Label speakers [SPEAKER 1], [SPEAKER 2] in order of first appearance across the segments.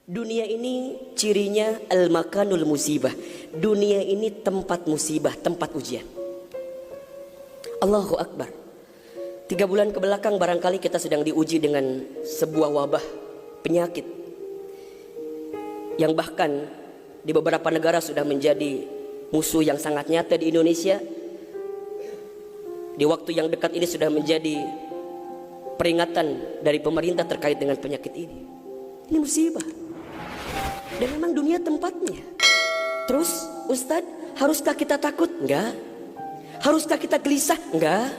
[SPEAKER 1] Dunia ini cirinya al-makanul musibah. Dunia ini tempat musibah, tempat ujian. Allahu Akbar. 3 bulan kebelakang barangkali kita sedang diuji dengan sebuah wabah penyakit yang bahkan di beberapa negara sudah menjadi musuh yang sangat nyata. Di Indonesia di waktu yang dekat ini sudah menjadi peringatan dari pemerintah terkait dengan penyakit ini. Ini musibah. Dan memang dunia tempatnya. Terus Ustadz, haruskah kita takut? Enggak. Haruskah kita gelisah? Enggak.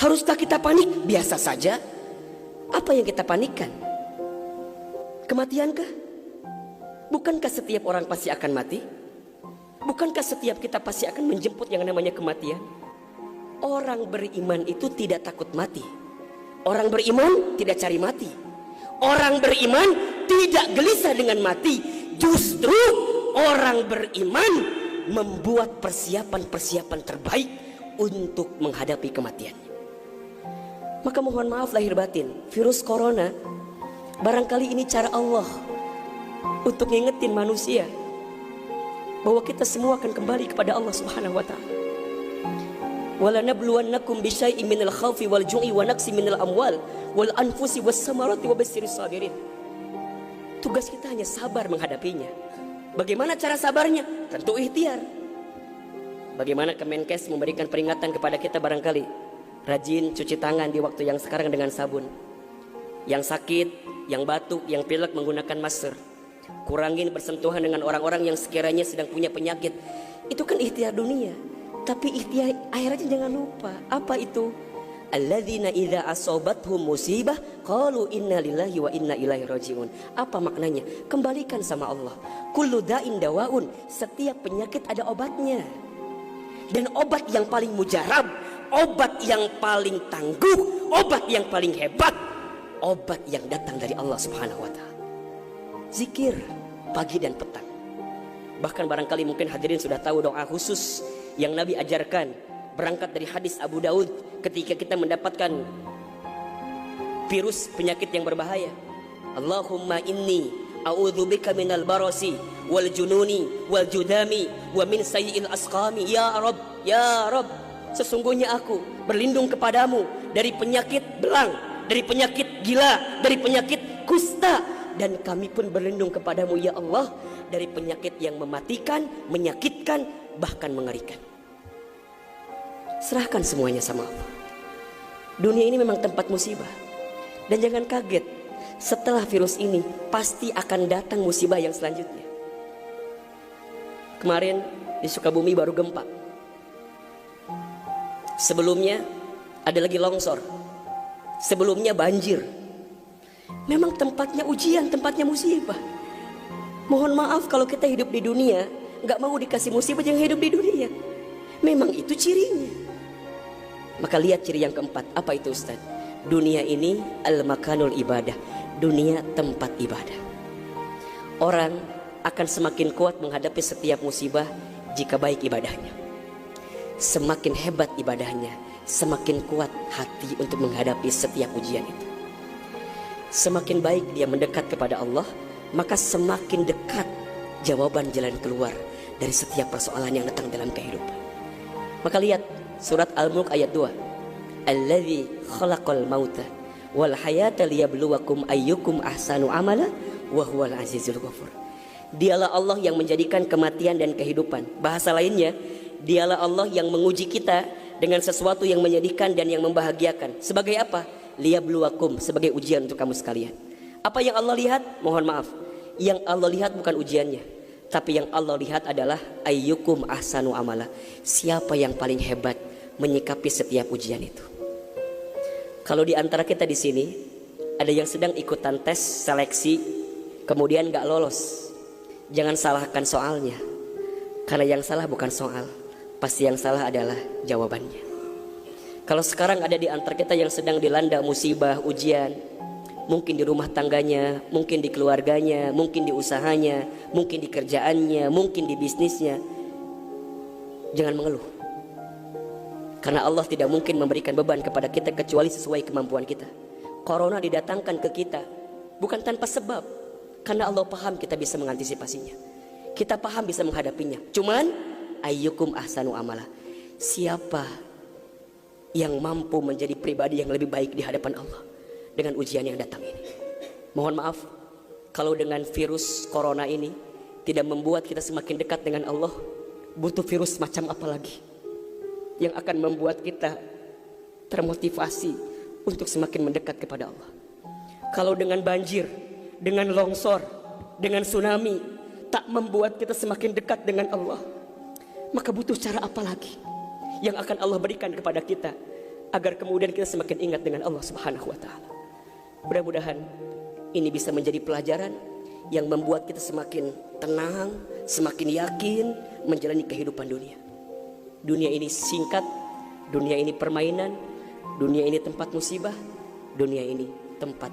[SPEAKER 1] Haruskah kita panik? Biasa saja. Apa yang kita panikkan? Kematiankah? Bukankah setiap orang pasti akan mati? Bukankah setiap kita pasti akan menjemput yang namanya kematian? Orang beriman itu tidak takut mati. Orang beriman tidak cari mati. Orang beriman tidak gelisah dengan mati. Justru orang beriman membuat persiapan-persiapan terbaik untuk menghadapi kematian. Maka mohon maaf lahir batin, virus corona barangkali ini cara Allah untuk ngingetin manusia bahwa kita semua akan kembali kepada Allah Subhanahu wa taala. Wala nabluwannakum bisyai'in minal khaufi wal ju'i wa naqsi minal amwal wal anfusi was samarati wa basyirus sabirin. Tugas kita hanya sabar menghadapinya. Bagaimana cara sabarnya? Tentu ikhtiar. Bagaimana Kemenkes memberikan peringatan kepada kita barangkali? Rajin cuci tangan di waktu yang sekarang dengan sabun. Yang sakit, yang batuk, yang pilek menggunakan masker. Kurangin bersentuhan dengan orang-orang yang sekiranya sedang punya penyakit. Itu kan ikhtiar dunia. Tapi ikhtiar akhiratnya jangan lupa. Apa itu? Alladzina idza asobathum musibah qalu inna lillahi wa inna ilaihi rajiun. Apa maknanya? Kembalikan sama Allah. Kullu da'in dawaun. Setiap penyakit ada obatnya. Dan obat yang paling mujarab, obat yang paling tangguh, obat yang paling hebat, obat yang datang dari Allah Subhanahu wa taala. Zikir pagi dan petang. Bahkan barangkali mungkin hadirin sudah tahu doa khusus yang Nabi ajarkan, berangkat dari hadis Abu Daud ketika kita mendapatkan virus penyakit yang berbahaya. Allahumma inni a'udzubika minal barasi wal jununi wal judami wa min sayyi'il asqami. Ya Rabb, ya Rabb, sesungguhnya aku berlindung kepadamu dari penyakit belang, dari penyakit gila, dari penyakit kusta, dan kami pun berlindung kepadamu ya Allah dari penyakit yang mematikan, menyakitkan, bahkan mengerikan. Serahkan semuanya sama Allah. Dunia ini memang tempat musibah. Dan jangan kaget, setelah virus ini pasti akan datang musibah yang selanjutnya. Kemarin di Sukabumi baru gempa. Sebelumnya ada lagi longsor. Sebelumnya banjir. Memang tempatnya ujian, tempatnya musibah. Mohon maaf kalau kita hidup di dunia gak mau dikasih musibah, jangan hidup di dunia. Memang itu cirinya. Maka lihat ciri yang keempat. Apa itu Ustaz? Dunia ini al-makanul ibadah. Dunia tempat ibadah. Orang akan semakin kuat menghadapi setiap musibah jika baik ibadahnya. Semakin hebat ibadahnya, semakin kuat hati untuk menghadapi setiap ujian itu. Semakin baik dia mendekat kepada Allah, maka semakin dekat jawaban jalan keluar dari setiap persoalan yang datang dalam kehidupan. Maka lihat surat Al-Mulk ayat 2. Alladzi khalaqal mauta wal hayata liyabluwakum ayyukum ahsanu amala wa huwal azizul ghafur. Dialah Allah yang menjadikan kematian dan kehidupan. Bahasa lainnya, dialah Allah yang menguji kita dengan sesuatu yang menyedihkan dan yang membahagiakan. Sebagai apa? Liyabluwakum, sebagai ujian untuk kamu sekalian. Apa yang Allah lihat? Mohon maaf, yang Allah lihat bukan ujiannya, tapi yang Allah lihat adalah ayyukum ahsanu amala. Siapa yang paling hebat menyikapi setiap ujian itu. Kalau di antara kita di sini ada yang sedang ikutan tes seleksi kemudian gak lolos, jangan salahkan soalnya. Karena yang salah bukan soal, pasti yang salah adalah jawabannya. Kalau sekarang ada di antara kita yang sedang dilanda musibah, ujian, mungkin di rumah tangganya, mungkin di keluarganya, mungkin di usahanya, mungkin di kerjaannya, mungkin di bisnisnya, jangan mengeluh. Karena Allah tidak mungkin memberikan beban kepada kita kecuali sesuai kemampuan kita. Corona didatangkan ke kita bukan tanpa sebab. Karena Allah paham kita bisa mengantisipasinya. Kita paham bisa menghadapinya. Cuman ayyukum ahsanu amala. Siapa yang mampu menjadi pribadi yang lebih baik di hadapan Allah dengan ujian yang datang ini. Mohon maaf kalau dengan virus corona ini tidak membuat kita semakin dekat dengan Allah. Butuh virus macam apa lagi yang akan membuat kita termotivasi untuk semakin mendekat kepada Allah? Kalau dengan banjir, dengan longsor, dengan tsunami tak membuat kita semakin dekat dengan Allah, maka butuh cara apa lagi yang akan Allah berikan kepada kita agar kemudian kita semakin ingat dengan Allah Subhanahu wa taala. Mudah-mudahan ini bisa menjadi pelajaran yang membuat kita semakin tenang, semakin yakin menjalani kehidupan dunia. Dunia ini singkat, dunia ini permainan, dunia ini tempat musibah, dunia ini tempat